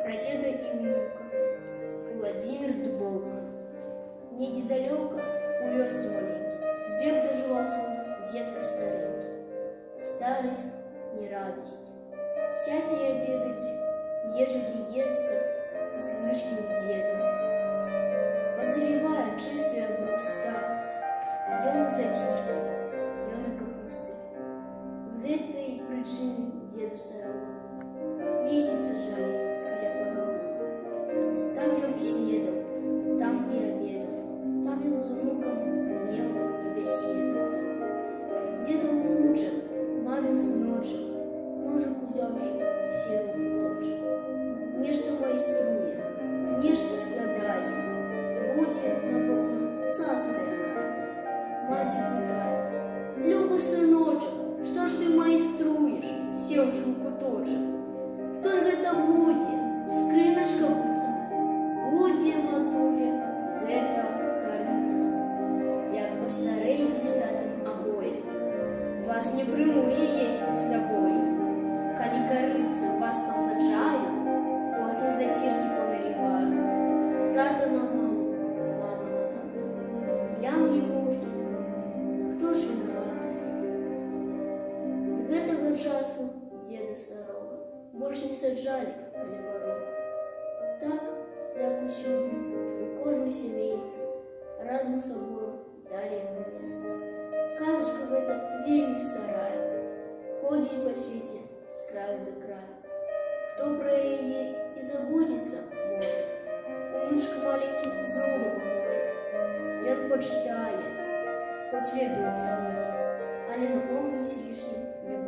прадзеда і ўнука Владзімір Дубоўка. Недзе далёка у вёсцы маленькі век дажываў свой дзедка старенькі. Старасць не радасць. Сядзе і обедаць, ежа льецца з лыжкім дзедам. Пазалівае чыстыя бруста, ён і заціркай, ён і капустай. З гэтай прычыны дзеда старога лісце сажалі каля парога. Там ён і снедаў, там і абедаў, там ён з унукам меў і бяседу. Дзедаў унучак, мамін сыночак, ножык узяўшы, сеў у куточак. Нешта майструе, нешта складае, будзе, напэўна, цацка якая. Маці пытае: «Любы сыночак, што ж ты майструеш, сеўшы ў куточак? Што ж гэта будзе? Скрыначка быццам?» «Будзе, матуля, гэта карыца. Як пастарэеце з татам абое, вас не прымуе есці з сабою. Калі карыца вас пасаджаю, после заціркі паналіваю. Тата на маму, мама на тату. Глянулі мужні, хто ж вінаваты?» Гэтага часу дзеда старога больш не саджалі каля парога. Так, як усюды, у кожнай сямейцы разам з сабою далі яму месца. Казачка гэта вельмі старая, ходзіць па свеце з краю да краю. Хто пра яе і забудзецца можа, унучка маленькі зноў дапаможа. Ён пачытае, хоць ведае ўсё, але напомніць лішнім не